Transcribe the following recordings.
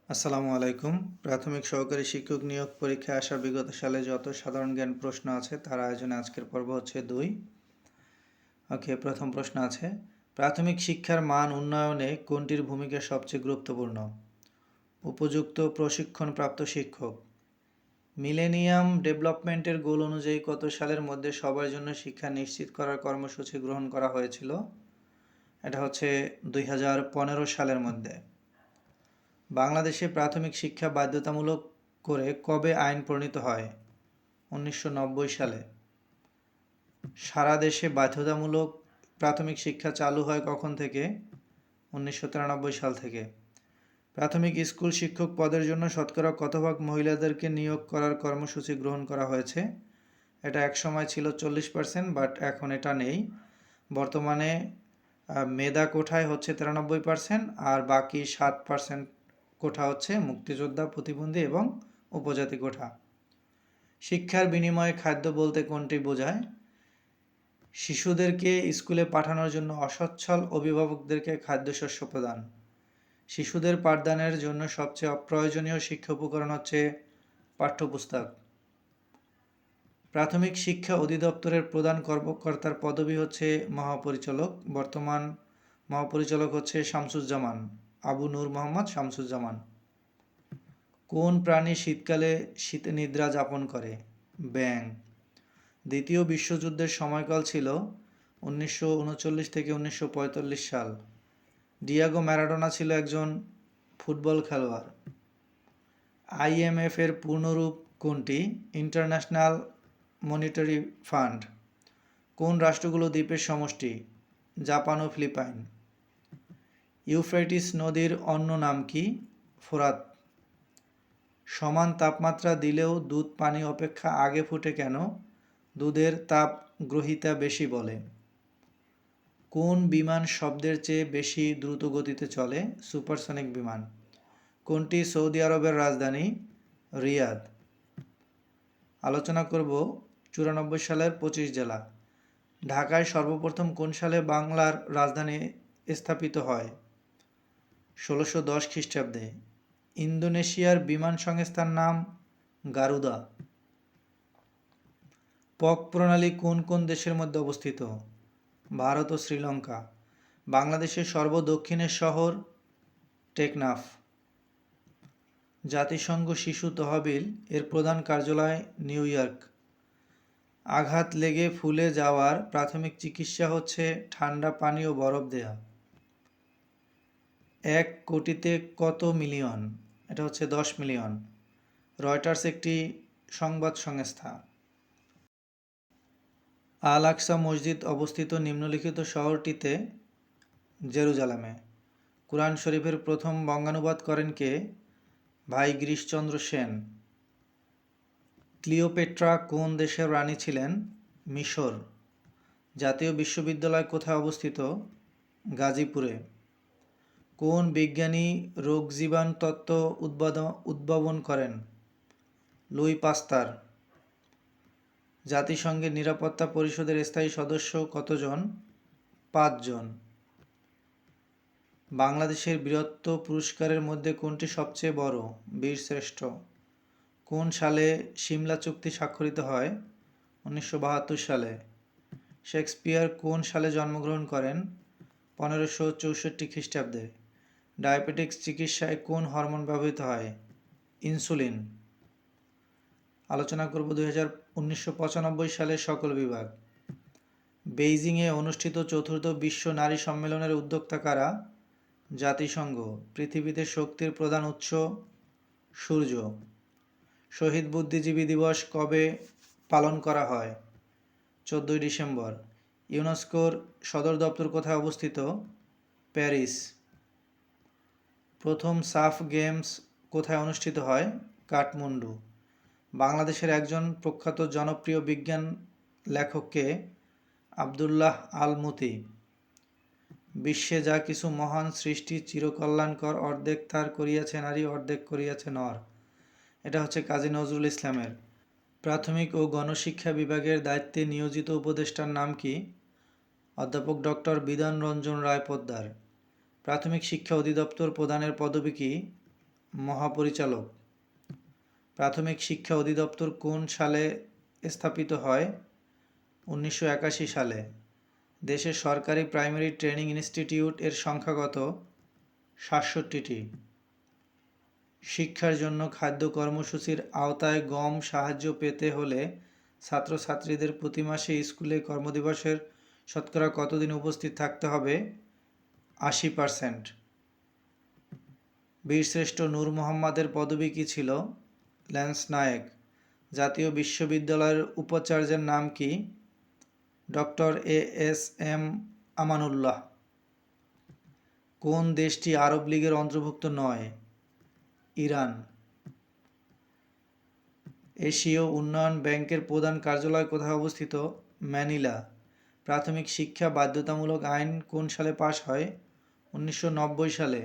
আসসালামু আলাইকুম। প্রাথমিক সহকারী শিক্ষক নিয়োগ পরীক্ষায় আসা বিগত সালে যত সাধারণ জ্ঞান প্রশ্ন আছে তার আয়োজনে আজকের পর্ব হচ্ছে 2। ওকে, প্রথম প্রশ্ন আছে, প্রাথমিক শিক্ষার মান উন্নয়নে কোনটির ভূমিকা সবচেয়ে গুরুত্বপূর্ণ? উপযুক্ত প্রশিক্ষণপ্রাপ্ত শিক্ষক। মিলেনিয়াম ডেভেলপমেন্টের গোল অনুযায়ী কত সালের মধ্যে সবার জন্য শিক্ষা নিশ্চিত করার কর্মসূচি গ্রহণ করা হয়েছিল? এটা হচ্ছে 2015 সালের মধ্যে। বাংলাদেশে প্রাথমিক শিক্ষা বাধ্যতামূলক করে কবে আইন প্রণীত হয়? 1990 সালে। সারা দেশে বাধ্যতামূলক প্রাথমিক শিক্ষা চালু হয় কখন থেকে? 1993 সাল থেকে। প্রাথমিক স্কুল শিক্ষক পদের জন্য শতকরা কত ভাগ মহিলাদেরকে নিয়োগ করার কর্মসূচি গ্রহণ করা হয়েছে? এটা এক সময় ছিল 40%, বাট এখন এটা নেই। বর্তমানে মেধা কোঠায় হচ্ছে 93%, আর বাকি 7% কোঠা হচ্ছে মুক্তিযোদ্ধা, প্রতিবন্ধী এবং উপজাতি কোঠা। শিক্ষার বিনিময়ে খাদ্য বলতে কোনটি বোঝায়? শিশুদেরকে স্কুলে পাঠানোর জন্য অসচ্ছল অভিভাবকদেরকে খাদ্যশস্য প্রদান। শিশুদের পাঠদানের জন্য সবচেয়ে অপ্রয়োজনীয় শিক্ষা উপকরণ হচ্ছে পাঠ্যপুস্তক। প্রাথমিক শিক্ষা অধিদপ্তরের প্রধান কর্মকর্তার পদবি হচ্ছে মহাপরিচালক। বর্তমান মহাপরিচালক হচ্ছে শামসুজ্জামান, আবু নূর মোহাম্মদ শামসুজ্জামান। কোন প্রাণী শীতকালে শীতে নিদ্রা যাপন করে? ব্যাঙ। দ্বিতীয় বিশ্বযুদ্ধের সময়কাল ছিল 1939 থেকে 1945 সাল। ডিয়েগো ম্যারাডোনা ছিল একজন ফুটবল খেলোয়াড়। IMF এর পূর্ণরূপ কোনটি? International monetary fund. কোন রাষ্ট্রগুলো দ্বীপের সমষ্টি? জাপান ও ফিলিপাইন। ইউফ্রেটিস নদীর অন্য নাম কি? ফোরাত। সমান তাপমাত্রা দিলেও দুধ পানি অপেক্ষা আগে ফুটে কেন? দুধের তাপ গ্রহিতা বেশি বলে। কোন বিমান শব্দের চেয়ে বেশি দ্রুত গতিতে চলে? সুপারসনিক বিমান। কোনটি সৌদি আরবের রাজধানী? রিয়াদ। আলোচনা করব 94 সালের 25 জেলা। ঢাকায় সর্বপ্রথম কোন সালে বাংলার রাজধানী স্থাপিত হয়? 1610 খ্রিস্টাব্দে। ইন্দোনেশিয়ার বিমান সংস্থার নাম গারুদা। পক প্রণালী কোন কোন দেশের মধ্যে অবস্থিত? ভারত ও শ্রীলঙ্কা। বাংলাদেশের সর্বদক্ষিণের শহর? টেকনাফ। জাতিসংঘ শিশু তহবিল এর প্রধান কার্যালয় নিউ ইয়র্ক। আঘাত লেগে ফুলে যাওয়ার প্রাথমিক চিকিৎসা হচ্ছে ঠান্ডা পানি ও বরফ দেয়া। 1 কোটিতে কত মিলিয়ন? এটা হচ্ছে 10 মিলিয়ন। রয়টার্স একটি সংবাদ সংস্থা। আল আকসা মসজিদ অবস্থিত নিম্নলিখিত শহরটিতে? জেরুজালেমে। কুরআন শরীফের প্রথম বঙ্গানুবাদ করেন কে? ভাই গিরিশচন্দ্র সেন। ক্লিওপেট্রা কোন দেশের রানী ছিলেন? মিশর। জাতীয় বিশ্ববিদ্যালয় কোথায় অবস্থিত? গাজীপুরে। কোন বিজ্ঞানী রোগজীবাণু তত্ত্ব উদ্ভাবন করেন? লুই পাস্তার। জাতিসংঘের নিরাপত্তা পরিষদের স্থায়ী সদস্য কতজন? 5 জন। বাংলাদেশের বীরত্ব পুরস্কারের মধ্যে কোনটি সবচেয়ে বড়? বীরশ্রেষ্ঠ। কোন সালে সিমলা চুক্তি স্বাক্ষরিত হয়? 1972 সালে। শেক্সপিয়ার কোন সালে জন্মগ্রহণ করেন? 1564 খ্রিস্টাব্দে। ডায়াবেটিক্স চিকিৎসায় কোন হরমোন ব্যবহৃত হয়? ইনসুলিন। আলোচনা করব 1995 সালের সকল বিভাগ। বেইজিংয়ে অনুষ্ঠিত চতুর্থ বিশ্ব নারী সম্মেলনের উদ্যোক্তা কারা? জাতিসংঘ। পৃথিবীতে শক্তির প্রধান উৎস? সূর্য। শহীদ বুদ্ধিজীবী দিবস কবে পালন করা হয়? 14 ডিসেম্বর। ইউনেস্কোর সদর দপ্তর কোথায় অবস্থিত? প্যারিস। প্রথম সাফ গেমস কোথায় অনুষ্ঠিত হয়? কাঠমান্ডু। বাংলাদেশের একজন প্রখ্যাত জনপ্রিয় বিজ্ঞান লেখককে? আব্দুল্লাহ আল মুতি। বিশ্বে যা কিছু মহান সৃষ্টি চিরকল্যাণকর, অর্ধেক তার করিয়াছে নারী, অর্ধেক করিয়াছে নর। এটা হচ্ছে কাজী নজরুল ইসলামের। প্রাথমিক ও গণশিক্ষা বিভাগের দায়িত্বে নিয়োজিত উপদেষ্টার নাম কি? অধ্যাপক ডক্টর বিধান রঞ্জন রায় পোদ্দার। প্রাথমিক শিক্ষা অধিদপ্তর প্রধানের পদবি কি? মহাপরিচালক। প্রাথমিক শিক্ষা অধিদপ্তর কোন সালে স্থাপিত হয়? 1981 সালে। দেশের সরকারি প্রাইমারি ট্রেনিং ইনস্টিটিউট এর সংখ্যা কত? 67টি। শিক্ষার জন্য খাদ্য কর্মসূচির আওতায় গম সাহায্য পেতে হলে ছাত্রছাত্রীদের প্রতি মাসে স্কুলে কর্মদিবসের শতকরা কতদিন উপস্থিত থাকতে হবে? 80%। বীরশ্রেষ্ঠ নূর মোহাম্মদের পদবি কী ছিল? ল্যান্স নায়েক। জাতীয় বিশ্ববিদ্যালয়ের উপাচার্যের নাম কি? Doctor ASM Amanullah. কোন দেশটি আরব লীগের অন্তর্ভুক্ত নয়? ইরান। এশীয় উন্নয়ন ব্যাংকের প্রধান কার্যালয় কোথায় অবস্থিত? ম্যানিলা। প্রাথমিক শিক্ষা বাধ্যতামূলক আইন কোন সালে পাশ হয়? 1990 সালে।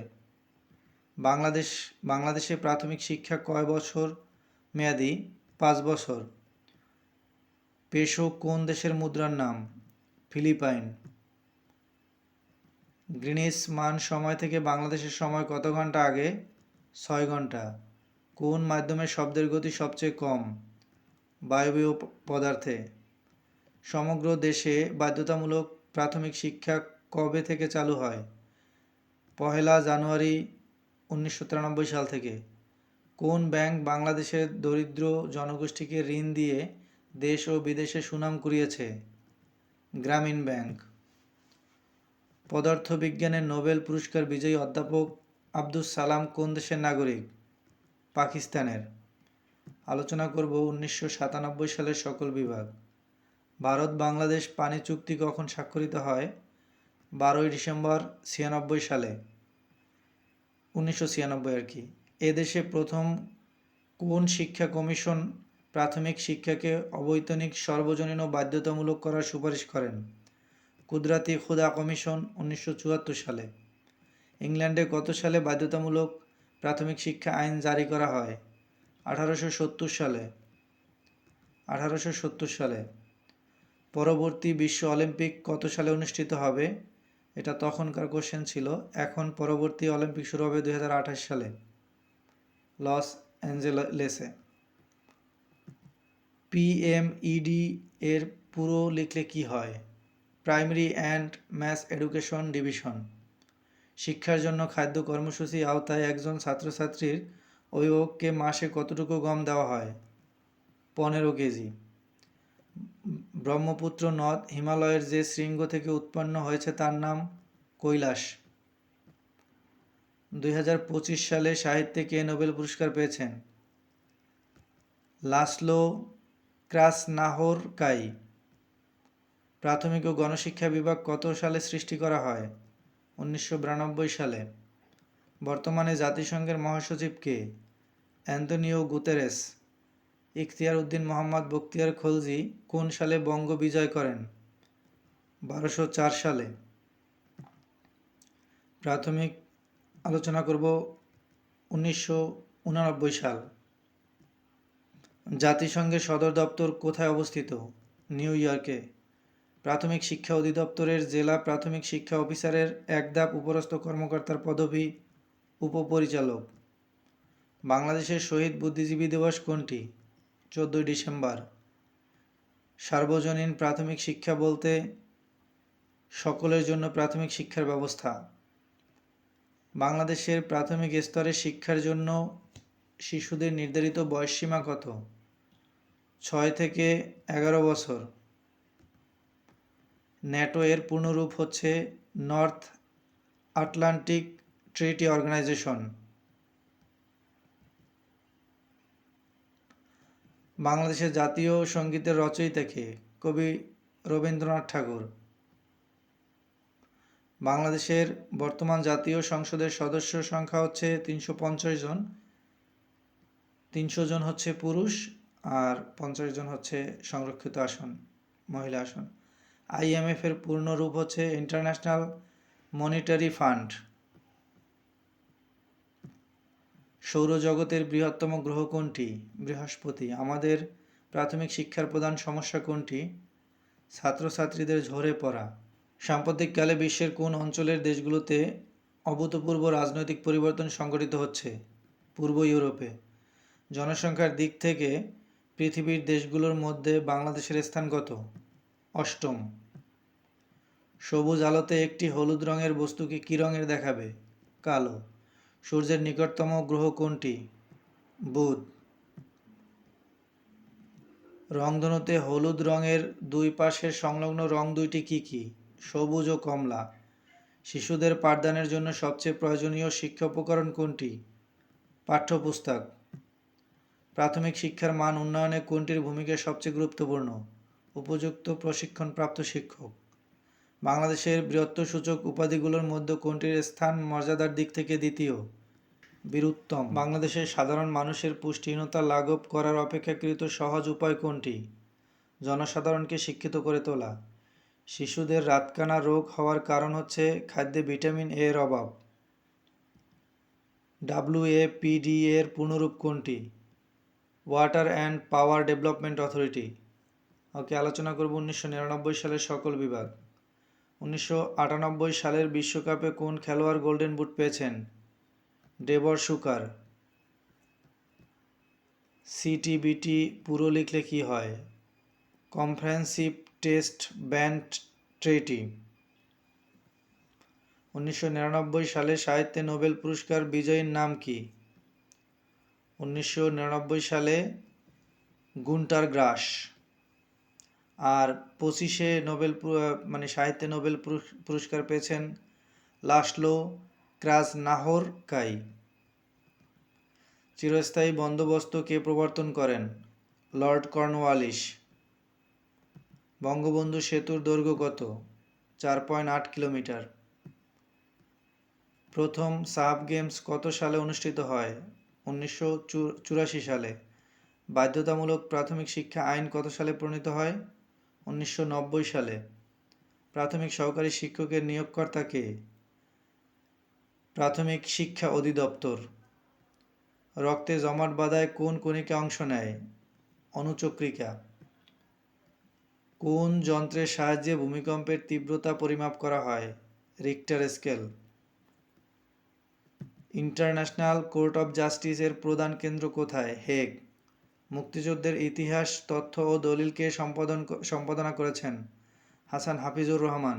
বাংলাদেশে প্রাথমিক শিক্ষা কয় বছর মেয়াদী? 5 বছর। পেসো কোন দেশের মুদ্রার নাম? ফিলিপাইন। গ্রিনিচ মান সময় থেকে বাংলাদেশের সময় কত ঘন্টা আগে? 6 ঘন্টা। কোন মাধ্যমে শব্দের গতি সবচেয়ে কম? বায়বীয় পদার্থে। সমগ্র দেশে বাধ্যতামূলক প্রাথমিক শিক্ষা কবে থেকে চালু হয়? 1 জানুয়ারি 1993 সাল থেকে। কোন ব্যাংক বাংলাদেশের দরিদ্র জনগোষ্ঠীকে ঋণ দিয়ে দেশ ও বিদেশে সুনাম কুড়িয়েছে? গ্রামীণ ব্যাংক। পদার্থবিজ্ঞানের নোবেল পুরস্কার বিজয়ী অধ্যাপক আব্দুস সালাম কোন দেশের নাগরিক? পাকিস্তানের। আলোচনা করব 1997 সালের সকল বিভাগ। ভারত বাংলাদেশ পানি চুক্তি কখন স্বাক্ষরিত হয়? 12 ডিসেম্বর 96 সালে। 1996 আর কি। এদেশে প্রথম কোন শিক্ষা কমিশন প্রাথমিক শিক্ষাকে অবৈতনিক সর্বজনীন ও বাধ্যতামূলক করার সুপারিশ করেন? কুদরাতি খুদা কমিশন 1974 সালে। ইংল্যান্ডে কত সালে বাধ্যতামূলক প্রাথমিক শিক্ষা আইন জারি করা হয়? 1870 সালে। 1870 সালে। পরবর্তী বিশ্ব অলিম্পিক কত সালে অনুষ্ঠিত হবে? এটা তখনকার কোশ্চেন ছিল। এখন পরবর্তী অলিম্পিক শুরু হবে 2028 সালে লস অ্যাঞ্জেলেসে। PMED এর পুরো লিখলে কি হয়? Primary and mass education division. শিক্ষার জন্য খাদ্য কর্মসূচি আওতায় একজন ছাত্রছাত্রীর অভিভাবককে মাসে কতটুকু গম দেওয়া হয়? 15 কেজি। ব্রহ্মপুত্র নদ হিমালয়ের যে শৃঙ্গ থেকে উৎপন্ন হয়েছে তার নাম কৈলাস। 2025 সালে সাহিত্যে কে নোবেল পুরস্কার পেয়েছেন? লাসলো ক্রাসনাহরকাই। প্রাথমিক ও গণশিক্ষা বিভাগ কত সালে সৃষ্টি করা হয়? 1992 সালে। বর্তমানে জাতিসংঘের মহাসচিব কে? Antonio Guterres. ইখতিয়ার উদ্দিন মোহাম্মদ বখতিয়ার খলজি কোন সালে বঙ্গ বিজয় করেন? 1204 সালে। প্রাথমিক আলোচনা করব 1989 সাল। জাতিসংঘের সদর দপ্তর কোথায় অবস্থিত? নিউ ইয়র্কে। প্রাথমিক শিক্ষা অধিদপ্তরের জেলা প্রাথমিক শিক্ষা অফিসারের এক ধাপ উপরস্থ কর্মকর্তার পদবি উপপরিচালক। বাংলাদেশের শহীদ বুদ্ধিজীবী দিবস কোনটি? 14 ডিসেম্বর। সার্বজনীন প্রাথমিক শিক্ষা বলতে সকলের জন্য প্রাথমিক শিক্ষার ব্যবস্থা। বাংলাদেশের প্রাথমিক স্তরের শিক্ষার জন্য শিশুদের নির্ধারিত বয়সসীমা কত? 6 থেকে 11 বছর। ন্যাটো এর পূর্ণরূপ হচ্ছে নর্থ আটলান্টিক ট্রিটি অর্গানাইজেশন। বাংলাদেশের জাতীয় সঙ্গীতের রচয়িতা কে? কবি রবীন্দ্রনাথ ঠাকুর। বাংলাদেশের বর্তমান জাতীয় সংসদের সদস্য সংখ্যা হচ্ছে 350 জন। 300 জন হচ্ছে পুরুষ আর 50 জন হচ্ছে সংরক্ষিত আসন, মহিলা আসন। IMF এর পূর্ণ রূপ হচ্ছে ইন্টারন্যাশনাল মনিটারি ফান্ড। সৌরজগতের বৃহত্তম গ্রহ কোনটি? বৃহস্পতি। আমাদের প্রাথমিক শিক্ষার প্রধান সমস্যা কোনটি? ছাত্রছাত্রীদের ঝরে পড়া। সাম্প্রতিককালে বিশ্বের কোন অঞ্চলের দেশগুলোতে অভূতপূর্ব রাজনৈতিক পরিবর্তন সংঘটিত হচ্ছে? পূর্ব ইউরোপে। জনসংখ্যার দিক থেকে পৃথিবীর দেশগুলোর মধ্যে বাংলাদেশের স্থান কত? অষ্টম। সবুজ আলোতে একটি হলুদ রঙের বস্তুকে কী রঙের দেখাবে? কালো। সূর্যের নিকটতম গ্রহ কোনটি? বুধ। রংধনুতে হলুদ রঙের দুই পাশের সংলগ্ন রং দুইটি কি কি? সবুজ ও কমলা। শিশুদের পাঠদানের জন্য সবচেয়ে প্রয়োজনীয় শিক্ষা উপকরণ কোনটি? পাঠ্যপুস্তক। প্রাথমিক শিক্ষার মান উন্নয়নে কোনটির ভূমিকা সবচেয়ে গুরুত্বপূর্ণ? উপযুক্ত প্রশিক্ষণপ্রাপ্ত শিক্ষক। বাংলাদেশের বীরত্বসূচক উপাধিগুলোর মধ্যে কোনটির স্থান মর্যাদার দিক থেকে দ্বিতীয়? বীরুত্তম। বাংলাদেশের সাধারণ মানুষের পুষ্টিহীনতা লাঘব করার অপেক্ষাকৃত সহজ উপায় কোনটি? জনসাধারণকে শিক্ষিত করে তোলা। শিশুদের রাতকানা রোগ হওয়ার কারণ হচ্ছে খাদ্যে ভিটামিন এ এর অভাব। WAPD এর পূর্ণরূপ কোনটি? Water and power development authority. Okay, আলোচনা করব 1999 সালের সকল বিভাগ। 1998 সালের বিশ্বকাপে কোন খেলোয়াড় গোল্ডেন বুট পেয়েছেন? ডেবর শুকার। CTBT পুরো লিখলে কি হয়? Comprehensive test band ট্রেটি। 1999 সালে সাহিত্যে নোবেল পুরস্কার বিজয়ীর নাম কি? 1999 সালে গুন্টার গ্রাস। আর 25-এ সাহিত্যে নোবেল পুরস্কার পেয়েছেন লাসলো ক্রাজনাহরকাই। চিরস্থায়ী বন্দোবস্ত কে প্রবর্তন করেন? Lord Cornwallis. বঙ্গবন্ধু সেতুর দৈর্ঘ্য কত? 4.8 কিলোমিটার। প্রথম সাফ গেমস কত সালে অনুষ্ঠিত হয়? 1984 সালে। বাধ্যতামূলক প্রাথমিক শিক্ষা আইন কত সালে প্রণীত হয়? 1990 সালে। প্রাথমিক সহকারী শিক্ষকের নিয়োগকর্তা কে? প্রাথমিক শিক্ষা অধিদপ্তর। রক্তে জমাট বাঁধায় কোন কণিকা অংশ নেয়? অনুচক্রিকা। কোন যন্ত্রের সাহায্যে ভূমিকম্পের তীব্রতা পরিমাপ করা হয়? Richter scale. International court of justice এর প্রধান কেন্দ্র কোথায়? হেগ। মুক্তিযুদ্ধের ইতিহাস, তথ্য ও দলিলকে সম্পাদনা করেছেন হাসান হাফিজুর রহমান।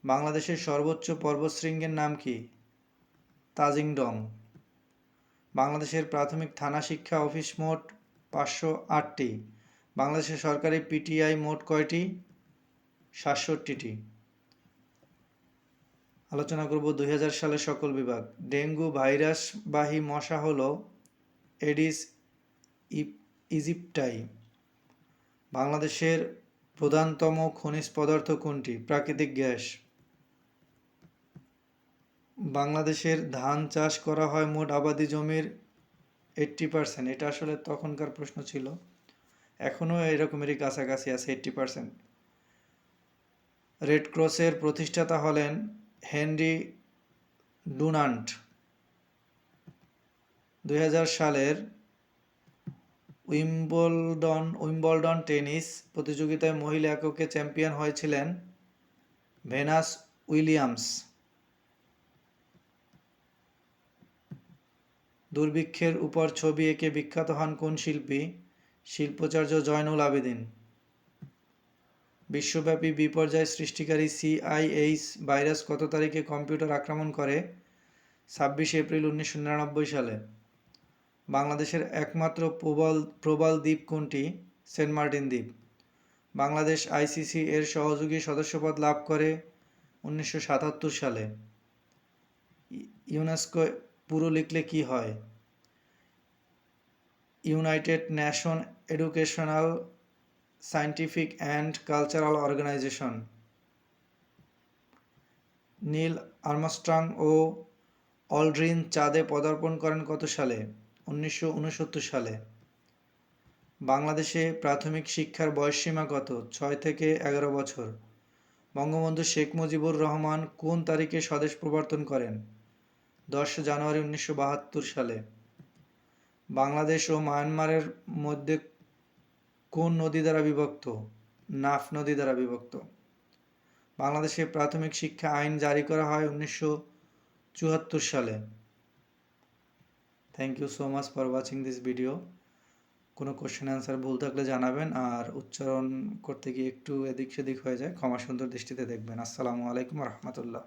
বাংলাদেশের সর্বোচ্চ পর্বতশৃঙ্গের নাম কি? তাজিংডং। বাংলাদেশের প্রাথমিক থানা শিক্ষা অফিস মোট 508টি। বাংলাদেশের সরকারি পিটিআই মোট কয়টি? 67টি। আলোচনা করব 2000 সালের সকল বিভাগ। ডেঙ্গু ভাইরাসবাহী মশা হল এডিস ইজিপ্টাই। বাংলাদেশের প্রধানতম খনিজ পদার্থ কোনটি? প্রাকৃতিক গ্যাস। বাংলাদেশের ধান চাষ করা হয় মোট আবাদি জমির 80%। এটা আসলে তখনকার প্রশ্ন ছিল, এখনও এরকমেরই কাছাকাছি আছে 80%। রেড ক্রসের প্রতিষ্ঠাতা হলেন হেনরি ডুনান্ট। 2000 সালের উইম্বলডন টেনিস প্রতিযোগিতায় মহিলা এককে চ্যাম্পিয়ন হয়েছিলেন ভেনাস উইলিয়ামস। দুর্ভিক্ষের উপর ছবি এঁকে বিখ্যাত হন কোন শিল্পী? শিল্পাচার্য জয়নুল আবেদিন। বিশ্বব্যাপী বিপর্যয় সৃষ্টিকারী CIH ভাইরাস কত তারিখে কম্পিউটার আক্রমণ করে? 26 এপ্রিল 1999 সালে। বাংলাদেশের একমাত্র প্রবাল দ্বীপ কোনটি? সেন্ট মার্টিন দ্বীপ। বাংলাদেশ ICC এর সহযোগী সদস্যপদ লাভ করে 1977 সালে। ইউনেস্কো পুরো লিখলে কি হয়? United nation educational, scientific and cultural organisation. Neil Armstrong ও অলড্রিন চাঁদে পদার্পণ করেন কত সালে? 1969 সালে। বাংলাদেশে প্রাথমিক শিক্ষার বয়সসীমা কত? 6 থেকে 11 বছর। বঙ্গবন্ধু শেখ মুজিবুর রহমান কোন তারিখে স্বদেশ প্রবর্তন করেন? 10 জানুয়ারি 1972 সালে। বাংলাদেশ ও মায়ানমারের মধ্যে কোন নদী দ্বারা বিভক্ত? নাফ নদী দ্বারা বিভক্ত। বাংলাদেশে প্রাথমিক শিক্ষা আইন জারি করা হয় 1974 সালে। Thank you so much for watching this video. কোনো কোশ্চেন অ্যান্সার ভুল থাকলে জানাবেন, আর উচ্চারণ করতে গিয়ে একটু এদিক সেদিক হয়ে যায়, ক্ষমা সুন্দর দৃষ্টিতে দেখবেন। আসসালামু আলাইকুম রহমতুল্লাহ।